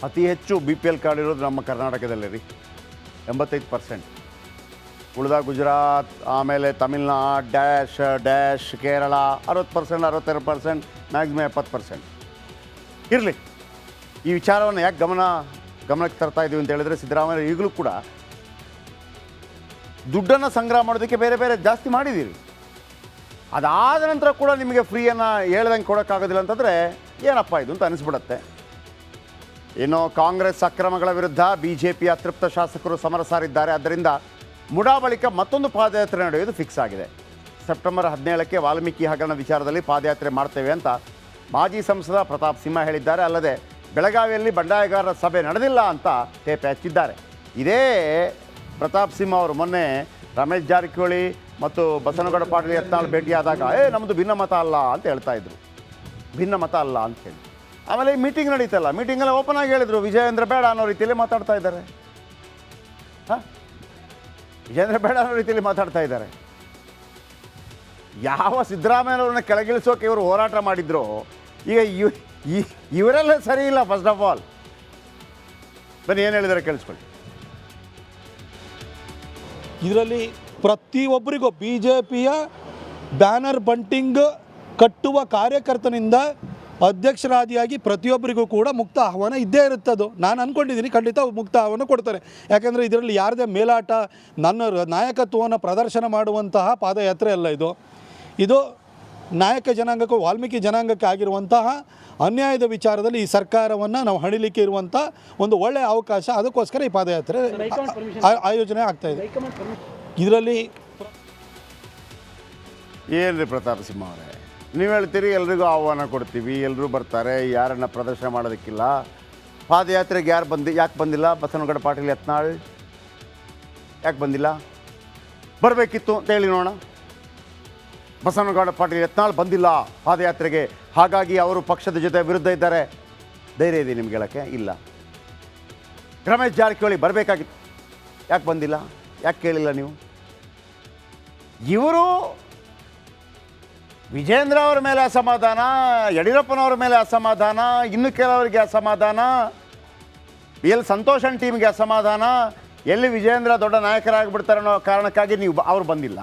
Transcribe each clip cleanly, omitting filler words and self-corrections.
ಅತಿ ಹೆಚ್ಚು BPL card ಇರೋದು ನಮ್ಮ ಕರ್ನಾಟಕದಲ್ಲೇ ರೀ, 85%. ಉಳಿದ ಗುಜರಾತ್, ಆಮೇಲೆ ತಮಿಳ್ನಾಡು, ಡ್ಯಾಶ್ ಕೇರಳ 60%, 62%, ಮ್ಯಾಕ್ಸಿಮಮ್ 70%. ಇರಲಿ, ಈ ವಿಚಾರವನ್ನು ಯಾಕೆ ಗಮನಕ್ಕೆ ತರ್ತಾ ಇದ್ದೀವಿ ಅಂತ ಹೇಳಿದ್ರೆ, ಸಿದ್ದರಾಮಯ್ಯ ಈಗಲೂ ಕೂಡ ದುಡ್ಡನ್ನು ಸಂಗ್ರಹ ಮಾಡೋದಕ್ಕೆ ಬೇರೆ ಬೇರೆ ಜಾಸ್ತಿ ಮಾಡಿದ್ದೀರಿ. ಅದಾದ ನಂತರ ಕೂಡ ನಿಮಗೆ ಫ್ರೀಯನ್ನು ಹೇಳ್ದಂಗೆ ಕೊಡೋಕ್ಕಾಗೋದಿಲ್ಲ ಅಂತಂದರೆ ಏನಪ್ಪ ಇದು ಅಂತ ಅನಿಸ್ಬಿಡುತ್ತೆ. ಇನ್ನು ಕಾಂಗ್ರೆಸ್ ಅಕ್ರಮಗಳ ವಿರುದ್ಧ BJP ಅತೃಪ್ತ ಶಾಸಕರು ಸಮರ ಸಾರಿದ್ದಾರೆ. ಆದ್ದರಿಂದ ಮುಡಾ ಬಳಿಕ ಮತ್ತೊಂದು ಪಾದಯಾತ್ರೆ ನಡೆಯೋದು ಫಿಕ್ಸ್ ಆಗಿದೆ. ಸೆಪ್ಟೆಂಬರ್ 17ಕ್ಕೆ ವಾಲ್ಮೀಕಿ ಹಗರಣ ವಿಚಾರದಲ್ಲಿ ಪಾದಯಾತ್ರೆ ಮಾಡ್ತೇವೆ ಅಂತ ಮಾಜಿ ಸಂಸದ ಪ್ರತಾಪ್ ಸಿಂಹ ಹೇಳಿದ್ದಾರೆ. ಅಲ್ಲದೆ ಬೆಳಗಾವಿಯಲ್ಲಿ ಬಂಡಾಯಗಾರರ ಸಭೆ ನಡೆದಿಲ್ಲ ಅಂತ ತೇಪೆ ಹಚ್ಚಿದ್ದಾರೆ. ಇದೇ ಪ್ರತಾಪ್ ಸಿಂಹ ಅವರು ಮೊನ್ನೆ ರಮೇಶ್ ಜಾರಕಿಹೊಳಿ ಮತ್ತು ಬಸನಗೌಡ ಪಾಟೀಲ್ ಯತ್ನಾಳ್ ಭೇಟಿಯಾದಾಗ ನಮ್ಮದು ಭಿನ್ನಮತ ಅಲ್ಲ ಅಂತ ಹೇಳ್ತಾ ಇದ್ರು, ಭಿನ್ನಮತ ಅಲ್ಲ ಅಂತ ಹೇಳಿ. ಆಮೇಲೆ ಈ ಮೀಟಿಂಗ್ ನಡೀತಲ್ಲ, ಮೀಟಿಂಗೆಲ್ಲ ಓಪನ್ ಆಗಿ ಹೇಳಿದರು ವಿಜಯೇಂದ್ರ ಬೇಡ ಅನ್ನೋ ರೀತಿಯಲ್ಲಿ ಮಾತಾಡ್ತಾ ಇದ್ದಾರೆ. ವಿಜಯೇಂದ್ರ ಬೇಡ ಅನ್ನೋ ರೀತಿಯಲ್ಲಿ ಮಾತಾಡ್ತಾ ಇದ್ದಾರೆ. ಯಾವ ಸಿದ್ದರಾಮಯ್ಯನವ್ರನ್ನ ಕೆಳಗಿಳಿಸೋಕೆ ಇವರು ಹೋರಾಟ ಮಾಡಿದ್ರು, ಈಗ ಇವರೆಲ್ಲ ಸರಿ ಇಲ್ಲ. ಫಸ್ಟ್ ಆಫ್ ಆಲ್ ಬನ್ನಿ ಏನು ಹೇಳಿದ್ದಾರೆ ಕೇಳಿಸ್ಕೊಳ್ಳಿ. ಇದರಲ್ಲಿ ಪ್ರತಿಯೊಬ್ಬರಿಗೂ BJPಯ ಬ್ಯಾನರ್ ಬಂಟಿಂಗ್ ಕಟ್ಟುವ ಕಾರ್ಯಕರ್ತನಿಂದ ಅಧ್ಯಕ್ಷರಾದಿಯಾಗಿ ಪ್ರತಿಯೊಬ್ಬರಿಗೂ ಕೂಡ ಮುಕ್ತ ಆಹ್ವಾನ ಇದ್ದೇ ಇರುತ್ತದು. ನಾನು ಅಂದ್ಕೊಂಡಿದ್ದೀನಿ ಖಂಡಿತ ಮುಕ್ತ ಆಹ್ವಾನ ಕೊಡ್ತಾರೆ. ಯಾಕೆಂದರೆ ಇದರಲ್ಲಿ ಯಾರದೇ ಮೇಲಾಟ, ನನ್ನ ನಾಯಕತ್ವವನ್ನು ಪ್ರದರ್ಶನ ಮಾಡುವಂತಹ ಪಾದಯಾತ್ರೆ ಅಲ್ಲ ಇದು ನಾಯಕ ಜನಾಂಗಕ್ಕೂ ವಾಲ್ಮೀಕಿ ಜನಾಂಗಕ್ಕೆ ಆಗಿರುವಂತಹ ಅನ್ಯಾಯದ ವಿಚಾರದಲ್ಲಿ ಈ ಸರ್ಕಾರವನ್ನು ನಾವು ಹಣಿಲಿಕ್ಕೆ ಇರುವಂಥ ಒಂದು ಒಳ್ಳೆಯ ಅವಕಾಶ. ಅದಕ್ಕೋಸ್ಕರ ಈ ಪಾದಯಾತ್ರೆ ಆಯೋಜನೆ ಆಗ್ತಾಯಿದೆ. ಇದರಲ್ಲಿ ಏನು ರೀ ಪ್ರತಾಪ್ ಸಿಂಹ ಅವರೇ, ನೀವು ಹೇಳ್ತೀರಿ ಎಲ್ರಿಗೂ ಆಹ್ವಾನ ಕೊಡ್ತೀವಿ, ಎಲ್ಲರೂ ಬರ್ತಾರೆ, ಯಾರನ್ನು ಪ್ರದರ್ಶನ ಮಾಡೋದಕ್ಕಿಲ್ಲ. ಪಾದಯಾತ್ರೆಗೆ ಯಾಕೆ ಬಂದಿಲ್ಲ? ಬಸನಗೌಡ ಪಾಟೀಲ್ ಯತ್ನಾಳ್ ಯಾಕೆ ಬಂದಿಲ್ಲ? ಬರಬೇಕಿತ್ತು ಅಂತ ಹೇಳಿ ನೋಡೋಣ. ಬಸನಗೌಡ ಪಾಟೀಲ್ ಯತ್ನಾಳ್ ಬಂದಿಲ್ಲ ಪಾದಯಾತ್ರೆಗೆ, ಹಾಗಾಗಿ ಅವರು ಪಕ್ಷದ ಜೊತೆ ವಿರುದ್ಧ ಇದ್ದಾರೆ. ಧೈರ್ಯ ಇದೆ ನಿಮ್ಗೆ ಹೇಳೋಕ್ಕೆ? ಇಲ್ಲ. ರಮೇಶ್ ಜಾರಕಿಹೊಳಿ ಬರಬೇಕಾಗಿತ್ತು, ಯಾಕೆ ಬಂದಿಲ್ಲ? ಯಾಕೆ ಕೇಳಿಲ್ಲ ನೀವು? ಇವರು ವಿಜೇಂದ್ರ ಅವರ ಮೇಲೆ ಅಸಮಾಧಾನ, ಯಡಿಯೂರಪ್ಪನವ್ರ ಮೇಲೆ ಅಸಮಾಧಾನ, ಇನ್ನು ಕೆಲವರಿಗೆ ಅಸಮಾಧಾನ, ಎಲ್ಲಿ ಸಂತೋಷನ್ ಟೀಮ್ಗೆ ಅಸಮಾಧಾನ, ಎಲ್ಲಿ ವಿಜೇಂದ್ರ ದೊಡ್ಡ ನಾಯಕರಾಗಿಬಿಡ್ತಾರೆ ಅನ್ನೋ ಕಾರಣಕ್ಕಾಗಿ ಅವ್ರು ಬಂದಿಲ್ಲ.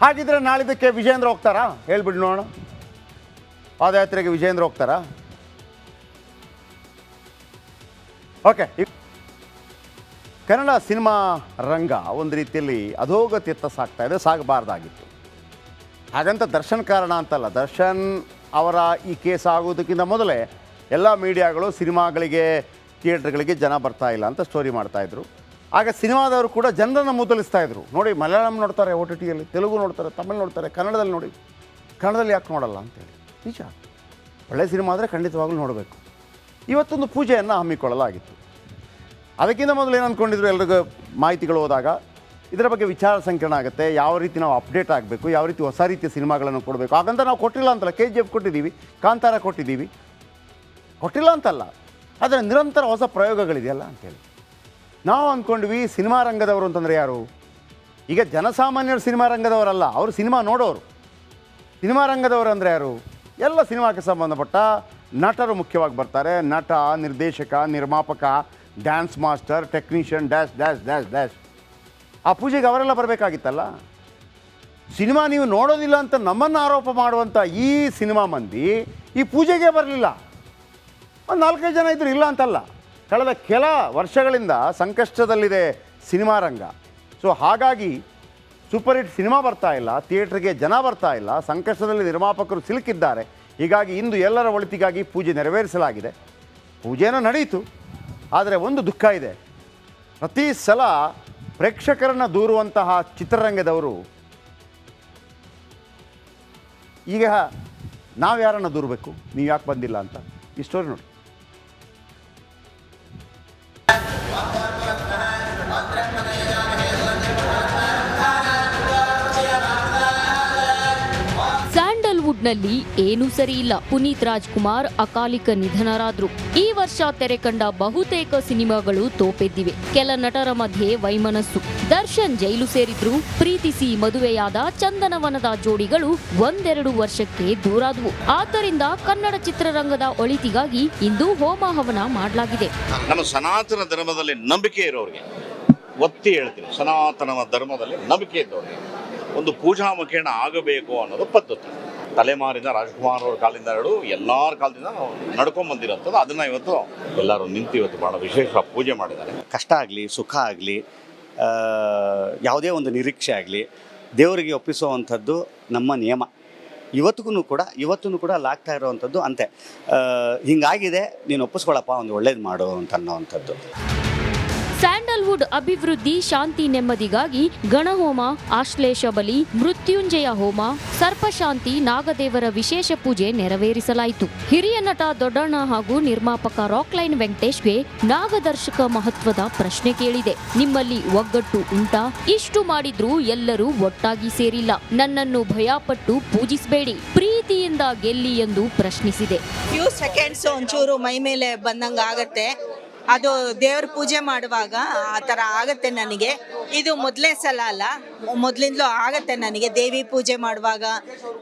ಹಾಗಿದ್ರೆ ನಾಳಿದ್ದಕ್ಕೆ ವಿಜೇಂದ್ರ ಹೋಗ್ತಾರಾ? ಹೇಳ್ಬಿಡಿ ನೋಡೋಣ. ಪಾದಯಾತ್ರೆಗೆ ವಿಜೇಂದ್ರ ಹೋಗ್ತಾರಾ? ಓಕೆ, ಕನ್ನಡ ಸಿನಿಮಾ ರಂಗ ಒಂದು ರೀತಿಯಲ್ಲಿ ಅಧೋಗತಿಯತ್ತ ಸಾಗ್ತಾ ಇದೆ, ಸಾಗಬಾರ್ದಾಗಿತ್ತು. ಹಾಗಂತ ದರ್ಶನ್ ಕಾರಣ ಅಂತಲ್ಲ. ದರ್ಶನ್ ಅವರ ಈ ಕೇಸ್ ಆಗೋದಕ್ಕಿಂತ ಮೊದಲೇ ಎಲ್ಲ ಮೀಡಿಯಾಗಳು ಸಿನಿಮಾಗಳಿಗೆ, ಥಿಯೇಟ್ರ್ಗಳಿಗೆ ಜನ ಬರ್ತಾ ಇಲ್ಲ ಅಂತ ಸ್ಟೋರಿ ಮಾಡ್ತಾಯಿದ್ರು. ಆಗ ಸಿನಿಮಾದವರು ಕೂಡ ಜನರನ್ನು ಮುದ್ದಲಿಸ್ತಾಯಿದ್ರು. ನೋಡಿ, ಮಲಯಾಳಂ ನೋಡ್ತಾರೆ OTTಯಲ್ಲಿ, ತೆಲುಗು ನೋಡ್ತಾರೆ, ತಮಿಳು ನೋಡ್ತಾರೆ, ಕನ್ನಡದಲ್ಲಿ ನೋಡಿ, ಕನ್ನಡದಲ್ಲಿ ಯಾಕೆ ನೋಡಲ್ಲ ಅಂತೇಳಿ. ನಿಜ, ಒಳ್ಳೆಯ ಸಿನಿಮಾ ಆದರೆ ಖಂಡಿತವಾಗ್ಲೂ ನೋಡಬೇಕು. ಇವತ್ತೊಂದು ಪೂಜೆಯನ್ನು ಹಮ್ಮಿಕೊಳ್ಳಲಾಗಿತ್ತು. ಅದಕ್ಕಿಂತ ಮೊದಲು ಏನು ಅಂದ್ಕೊಂಡಿದ್ರು, ಎಲ್ರಿಗೂ ಮಾಹಿತಿಗಳು ಹೋದಾಗ ಇದರ ಬಗ್ಗೆ ವಿಚಾರ ಸಂಕಿರಣ ಆಗುತ್ತೆ. ಯಾವ ರೀತಿ ನಾವು ಅಪ್ಡೇಟ್ ಆಗಬೇಕು, ಯಾವ ರೀತಿ ಹೊಸ ರೀತಿಯ ಸಿನಿಮಾಗಳನ್ನು ಕೊಡಬೇಕು. ಹಾಗಂತ ನಾವು ಕೊಟ್ಟಿಲ್ಲ ಅಂತಲ್ಲ, KGF ಕೊಟ್ಟಿದ್ದೀವಿ, ಕಾಂತಾರ ಕೊಟ್ಟಿದ್ದೀವಿ, ಕೊಟ್ಟಿಲ್ಲ ಅಂತಲ್ಲ. ಆದರೆ ನಿರಂತರ ಹೊಸ ಪ್ರಯೋಗಗಳಿದೆಯಲ್ಲ ಅಂತೇಳಿ ನಾವು ಅಂದ್ಕೊಂಡ್ವಿ. ಸಿನಿಮಾ ರಂಗದವರು ಅಂತಂದರೆ ಯಾರು? ಈಗ ಜನಸಾಮಾನ್ಯರು ಸಿನಿಮಾ ರಂಗದವರಲ್ಲ, ಅವರು ಸಿನಿಮಾ ನೋಡೋರು. ಸಿನಿಮಾ ರಂಗದವರು ಅಂದರೆ ಯಾರು? ಎಲ್ಲ ಸಿನಿಮಾಕ್ಕೆ ಸಂಬಂಧಪಟ್ಟ ನಟರು ಮುಖ್ಯವಾಗಿ ಬರ್ತಾರೆ. ನಟ, ನಿರ್ದೇಶಕ, ನಿರ್ಮಾಪಕ, dance master, technician, dash dash dash dash. ಆ ಪೂಜೆಗೆ ಅವರೆಲ್ಲ ಬರಬೇಕಾಗಿತ್ತಲ್ಲ. ಸಿನಿಮಾ ನೀವು ನೋಡೋದಿಲ್ಲ ಅಂತ ನಮ್ಮನ್ನು ಆರೋಪ ಮಾಡುವಂಥ ಈ ಸಿನಿಮಾ ಮಂದಿ ಈ ಪೂಜೆಗೆ ಬರಲಿಲ್ಲ. ಒಂದು 4-5 ಜನ ಇದ್ದರು, ಇಲ್ಲ ಅಂತಲ್ಲ. ಕಳೆದ ಕೆಲ ವರ್ಷಗಳಿಂದ ಸಂಕಷ್ಟದಲ್ಲಿದೆ ಸಿನಿಮಾ ರಂಗ. ಸೊ ಹಾಗಾಗಿ ಸೂಪರ್ ಹಿಟ್ ಸಿನಿಮಾ ಬರ್ತಾ ಇಲ್ಲ, ಥಿಯೇಟ್ರಿಗೆ ಜನ ಬರ್ತಾ ಇಲ್ಲ, ಸಂಕಷ್ಟದಲ್ಲಿ ನಿರ್ಮಾಪಕರು ಸಿಲುಕಿದ್ದಾರೆ. ಹೀಗಾಗಿ ಇಂದು ಎಲ್ಲರ ಒಳಿತಿಗಾಗಿ ಪೂಜೆ ನೆರವೇರಿಸಲಾಗಿದೆ. ಪೂಜೆನೂ ನಡೆಯಿತು. ಆದರೆ ಒಂದು ದುಃಖ ಇದೆ. ಪ್ರತಿ ಸಲ ಪ್ರೇಕ್ಷಕರನ್ನು ದೂರುವಂತಹ ಚಿತ್ರರಂಗದವರು ಈಗ ನಾವು ಯಾರನ್ನು ದೂರಬೇಕು, ನೀವು ಯಾಕೆ ಬಂದಿಲ್ಲ ಅಂತ. ಈ ಸ್ಟೋರಿ ನೋಡಿ. ಒಟ್ನಲ್ಲಿ ಏನೂ ಸರಿಯಿಲ್ಲ. ಪುನೀತ್ ರಾಜ್ಕುಮಾರ್ ಅಕಾಲಿಕ ನಿಧನರಾದ್ರು. ಈ ವರ್ಷ ತೆರೆ ಕಂಡ ಬಹುತೇಕ ಸಿನಿಮಾಗಳು ತೋಪೆದ್ದಿವೆ. ಕೆಲ ನಟರ ಮಧ್ಯೆ ವೈಮನಸ್ಸು. ದರ್ಶನ್ ಜೈಲು ಸೇರಿದ್ರು. ಪ್ರೀತಿಸಿ ಮದುವೆಯಾದ ಚಂದನವನದ ಜೋಡಿಗಳು 1-2 ವರ್ಷಕ್ಕೆ ದೂರಾದವು. ಆದ್ದರಿಂದ ಕನ್ನಡ ಚಿತ್ರರಂಗದ ಒಳಿತಿಗಾಗಿ ಇಂದು ಹೋಮ ಹವನ ಮಾಡಲಾಗಿದೆ. ನಮ್ಮ ಸನಾತನ ಧರ್ಮದಲ್ಲಿ ನಂಬಿಕೆ ಇರೋರಿಗೆ ಒತ್ತಿ ಹೇಳ್ತೀನಿ, ಸನಾತನ ಧರ್ಮದಲ್ಲಿ ನಂಬಿಕೆ ಇದ್ದವ್ರಿಗೆ ಒಂದು ಪೂಜಾ ಮುಖೇನ ಆಗಬೇಕು ಅನ್ನೋದು ಪದ್ಧತಿ. ತಲೆಮಾರಿನ ರಾಜ್ಕುಮಾರ್ ಅವ್ರ ಕಾಲದಿಂದ ಎಲ್ಲರ ಕಾಲದಿಂದ ನಡ್ಕೊಂಡ್ ಬಂದಿರೋಂಥದ್ದು. ಅದನ್ನ ಇವತ್ತು ಎಲ್ಲರೂ ನಿಂತು ಇವತ್ತು ಬಹಳ ವಿಶೇಷ ಪೂಜೆ ಮಾಡಿದ್ದಾರೆ. ಕಷ್ಟ ಆಗಲಿ ಸುಖ ಆಗಲಿ ಯಾವುದೇ ಒಂದು ನಿರೀಕ್ಷೆ ಆಗಲಿ ದೇವರಿಗೆ ಒಪ್ಪಿಸುವಂಥದ್ದು ನಮ್ಮ ನಿಯಮ. ಇವತ್ತೂ ಕೂಡ ಅಲ್ಲಾಗ್ತಾ ಇರೋವಂಥದ್ದು ಅಂತೆ. ಹಿಂಗಾಗಿದೆ, ನೀನು ಒಪ್ಪಿಸ್ಕೊಳಪ್ಪ, ಒಂದು ಒಳ್ಳೇದು ಮಾಡು ಅಂತ ಅನ್ನೋವಂಥದ್ದು. ಸ್ಯಾಂಡಲ್ವುಡ್ ಅಭಿವೃದ್ಧಿ, ಶಾಂತಿ, ನೆಮ್ಮದಿಗಾಗಿ ಗಣಹೋಮ, ಆಶ್ಲೇಷ ಬಲಿ, ಮೃತ್ಯುಂಜಯ ಹೋಮ, ಸರ್ಪಶಾಂತಿ, ನಾಗದೇವರ ವಿಶೇಷ ಪೂಜೆ ನೆರವೇರಿಸಲಾಯಿತು. ಹಿರಿಯ ನಟ ದೊಡ್ಡಣ್ಣ ಹಾಗೂ ನಿರ್ಮಾಪಕ ರಾಕ್ಲೈನ್ ವೆಂಕಟೇಶ್ಗೆ ನಾಗದರ್ಶಕ ಮಹತ್ವದ ಪ್ರಶ್ನೆ ಕೇಳಿದೆ. ನಿಮ್ಮಲ್ಲಿ ಒಗ್ಗಟ್ಟು ಉಂಟಾ? ಇಷ್ಟು ಮಾಡಿದ್ರೂ ಎಲ್ಲರೂ ಒಟ್ಟಾಗಿ ಸೇರಿಲ್ಲ. ನನ್ನನ್ನು ಭಯಪಟ್ಟು ಪೂಜಿಸಬೇಡಿ, ಪ್ರೀತಿಯಿಂದ ಗೆಲ್ಲಿ ಎಂದು ಪ್ರಶ್ನಿಸಿದೆ. ಫ್ಯೂ ಸೆಕೆಂಡ್ಸ್ ಒಂಚೂರು ಮೈ ಮೇಲೆ ಬಂದಂಗ ಆಗತ್ತೆ. ಅದು ದೇವ್ರ ಪೂಜೆ ಮಾಡುವಾಗ ಆ ಥರ ಆಗತ್ತೆ ನನಗೆ. ಇದು ಮೊದಲೇ ಸಲ ಅಲ್ಲ, ಮೊದಲಿಂದಲೂ ಆಗತ್ತೆ ನನಗೆ. ದೇವಿ ಪೂಜೆ ಮಾಡುವಾಗ,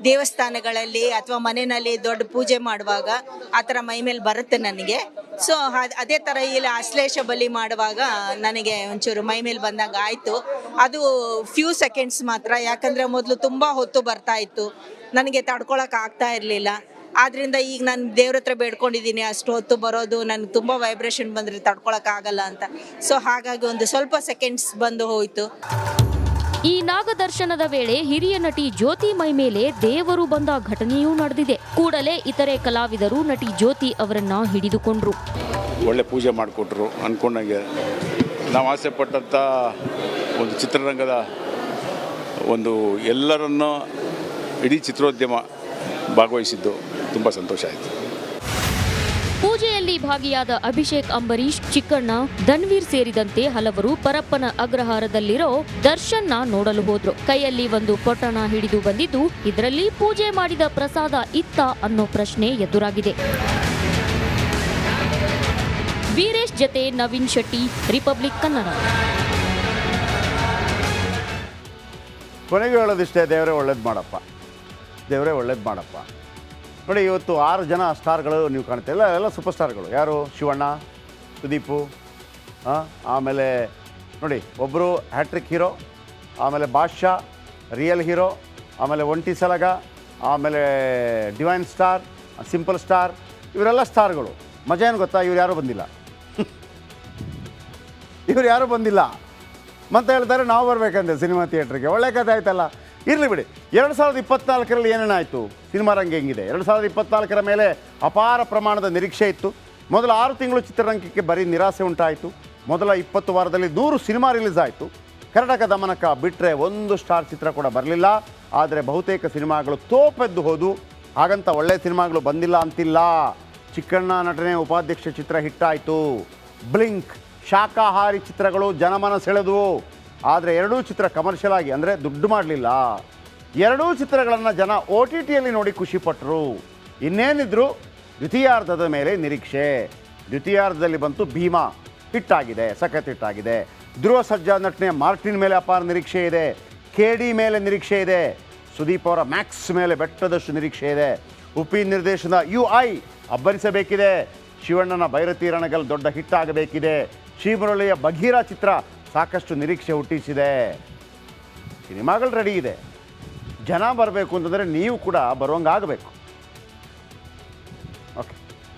ದೇವಸ್ಥಾನಗಳಲ್ಲಿ ಅಥವಾ ಮನೆಯಲ್ಲಿ ದೊಡ್ಡ ಪೂಜೆ ಮಾಡುವಾಗ ಆ ಥರ ಮೈ ಮೇಲೆ ಬರುತ್ತೆ ನನಗೆ. ಸೊ ಅದೇ ಥರ ಇಲ್ಲಿ ಆಶ್ಲೇಷ ಬಲಿ ಮಾಡುವಾಗ ನನಗೆ ಒಂಚೂರು ಮೈ ಮೇಲೆ ಬಂದಾಗ ಆಯಿತು. ಅದು ಫ್ಯೂ ಸೆಕೆಂಡ್ಸ್ ಮಾತ್ರ, ಯಾಕಂದರೆ ಮೊದಲು ತುಂಬ ಹೊತ್ತು ಬರ್ತಾ ಇತ್ತು, ನನಗೆ ತಡ್ಕೊಳಕ್ಕೆ ಆಗ್ತಾ ಇರಲಿಲ್ಲ. ಆದ್ರಿಂದ ಈಗ ನಾನು ದೇವ್ರ ಹತ್ರ ಬೇಡ್ಕೊಂಡಿದ್ದೀನಿ, ಅಷ್ಟು ಹೊತ್ತು ಬರೋದು ನನಗೆ ತುಂಬ ವೈಬ್ರೇಷನ್ ಬಂದರೆ ತಡ್ಕೊಳಕ್ಕಾಗಲ್ಲ ಅಂತ. ಸೊ ಹಾಗಾಗಿ ಒಂದು ಸ್ವಲ್ಪ ಸೆಕೆಂಡ್ಸ್ ಬಂದು ಹೋಯಿತು. ಈ ನಾಗದರ್ಶನದ ವೇಳೆ ಹಿರಿಯ ನಟಿ ಜ್ಯೋತಿ ಮೈ ಮೇಲೆ ದೇವರು ಬಂದ ಘಟನೆಯೂ ನಡೆದಿದೆ. ಕೂಡಲೇ ಇತರೆ ಕಲಾವಿದರು ನಟಿ ಜ್ಯೋತಿ ಅವರನ್ನ ಹಿಡಿದುಕೊಂಡ್ರು. ಒಳ್ಳೆ ಪೂಜೆ ಮಾಡಿಕೊಟ್ರು. ಅಂದ್ಕೊಂಡಂಗೆ ನಾವು ಆಸೆ ಪಟ್ಟಂಥ ಒಂದು ಚಿತ್ರರಂಗದ ಒಂದು ಎಲ್ಲರನ್ನು ಇಡೀ ಚಿತ್ರೋದ್ಯಮ ಭಾಗವಹಿಸಿದ್ದು ತುಂಬ ಸಂತೋಷ ಆಯಿತು. ಪೂಜೆಯಲ್ಲಿ ಭಾಗಿಯಾದ ಅಭಿಷೇಕ್, ಅಂಬರೀಶ್, ಚಿಕ್ಕಣ್ಣ, ಧನ್ವೀರ್ ಸೇರಿದಂತೆ ಹಲವರು ಪರಪ್ಪನ ಅಗ್ರಹಾರದಲ್ಲಿರೋ ದರ್ಶನ್ನ ನೋಡಲು ಹೋದ್ರು. ಕೈಯಲ್ಲಿ ಒಂದು ಪೊಟ್ಟಣ ಹಿಡಿದು ಬಂದಿದ್ದು, ಇದರಲ್ಲಿ ಪೂಜೆ ಮಾಡಿದ ಪ್ರಸಾದ ಇತ್ತ ಅನ್ನೋ ಪ್ರಶ್ನೆ ಎದುರಾಗಿದೆ. ವೀರೇಶ್ ಜತೆ ನವೀನ್ ಶೆಟ್ಟಿ, ರಿಪಬ್ಲಿಕ್ ಕನ್ನಡ. ಕೊನೆಗೆ ಹೇಳೋದಿಷ್ಟೇ, ದೇವರೇ ಒಳ್ಳೇದು ಮಾಡಪ್ಪ, ದೇವರೇ ಒಳ್ಳೇದು ಮಾಡಪ್ಪ. ನೋಡಿ, ಇವತ್ತು 6 ಜನ ಸ್ಟಾರ್ಗಳು ನೀವು ಕಾಣ್ತೀರ, ಎಲ್ಲ ಸೂಪರ್ ಸ್ಟಾರ್ಗಳು. ಯಾರು? ಶಿವಣ್ಣ, ಸುದೀಪು, ಆಮೇಲೆ ನೋಡಿ ಒಬ್ಬರು ಹ್ಯಾಟ್ರಿಕ್ ಹೀರೋ, ಆಮೇಲೆ ಬಾದ್ಶಾ ರಿಯಲ್ ಹೀರೋ, ಆಮೇಲೆ ಒಂಟಿ ಸಲಗ, ಆಮೇಲೆ ಡಿವೈನ್ ಸ್ಟಾರ್, ಸಿಂಪಲ್ ಸ್ಟಾರ್, ಇವರೆಲ್ಲ ಸ್ಟಾರ್ಗಳು. ಮಜಾ ಏನು ಗೊತ್ತಾ? ಇವ್ರು ಯಾರೂ ಬಂದಿಲ್ಲ. ಇವ್ರು ಯಾರೂ ಬಂದಿಲ್ಲ ಮತ್ತೆ ಹೇಳ್ತಾರೆ ನಾವು ಬರಬೇಕಂತೆ ಸಿನಿಮಾ ಥಿಯೇಟ್ರಿಗೆ. ಒಳ್ಳೆ ಕಥೆ ಆಯ್ತಲ್ಲ. ಇರಲಿ ಬಿಡಿ. 2024ರಲ್ಲಿ ಏನೇನಾಯಿತು, ಸಿನಿಮಾ ರಂಗ ಹೆಂಗಿದೆ? 2024ರ ಮೇಲೆ ಅಪಾರ ಪ್ರಮಾಣದ ನಿರೀಕ್ಷೆ ಇತ್ತು. ಮೊದಲ 6 ತಿಂಗಳು ಚಿತ್ರರಂಗಕ್ಕೆ ಬರೀ ನಿರಾಸೆ ಉಂಟಾಯಿತು. ಮೊದಲ 20 ವಾರದಲ್ಲಿ 100 ಸಿನಿಮಾ ರಿಲೀಸ್ ಆಯಿತು. ಕರ್ನಾಟಕ ದಮನಕ ಬಿಟ್ಟರೆ 1 ಸ್ಟಾರ್ ಚಿತ್ರ ಕೂಡ ಬರಲಿಲ್ಲ. ಆದರೆ ಬಹುತೇಕ ಸಿನಿಮಾಗಳು ತೋಪೆದ್ದು ಹೋದು. ಹಾಗಂತ ಒಳ್ಳೆಯ ಸಿನಿಮಾಗಳು ಬಂದಿಲ್ಲ ಅಂತಿಲ್ಲ. ಚಿಕ್ಕಣ್ಣ ನಟನೆ ಉಪಾಧ್ಯಕ್ಷ ಚಿತ್ರ ಹಿಟ್ಟಾಯಿತು. ಬ್ಲಿಂಕ್ ಶಾಕಾಹಾರಿ ಚಿತ್ರಗಳು ಜನಮನ ಸೆಳೆದವು. ಆದರೆ 2 ಚಿತ್ರ ಕಮರ್ಷಿಯಲ್ ಆಗಿ, ಅಂದರೆ ದುಡ್ಡು ಮಾಡಲಿಲ್ಲ. 2 ಚಿತ್ರಗಳನ್ನು ಜನ OTTಯಲ್ಲಿ ನೋಡಿ ಖುಷಿಪಟ್ಟರು. ಇನ್ನೇನಿದ್ರು ದ್ವಿತೀಯಾರ್ಧದ ಮೇಲೆ ನಿರೀಕ್ಷೆ. ದ್ವಿತೀಯಾರ್ಧದಲ್ಲಿ ಬಂತು ಭೀಮಾ, ಹಿಟ್ಟಾಗಿದೆ, ಸಖತ್ ಹಿಟ್ಟಾಗಿದೆ. ಧ್ರುವ ಸರ್ಜಾ ನಟನೆ ಮಾರ್ಟಿನ್ ಮೇಲೆ ಅಪಾರ ನಿರೀಕ್ಷೆ ಇದೆ. KD ಮೇಲೆ ನಿರೀಕ್ಷೆ ಇದೆ. ಸುದೀಪ್ ಅವರ ಮ್ಯಾಕ್ಸ್ ಮೇಲೆ ಬೆಟ್ಟದಷ್ಟು ನಿರೀಕ್ಷೆ ಇದೆ. ಉಪಿ ನಿರ್ದೇಶನದ UI ಅಬ್ಬರಿಸಬೇಕಿದೆ. ಶಿವಣ್ಣನ ಭೈರತಿ ರಣಗಲ್ ದೊಡ್ಡ ಹಿಟ್ ಆಗಬೇಕಿದೆ. ಶ್ರೀಮುರಳಿಯ ಬಘೀರ ಚಿತ್ರ ಸಾಕಷ್ಟು ನಿರೀಕ್ಷೆ ಹುಟ್ಟಿಸಿದೆ. ಸಿನಿಮಾಗಳು ರೆಡಿ ಇದೆ. ಜನ ಬರಬೇಕು ಅಂತಂದರೆ ನೀವು ಕೂಡ ಬರುವಂಗೆ ಆಗಬೇಕು.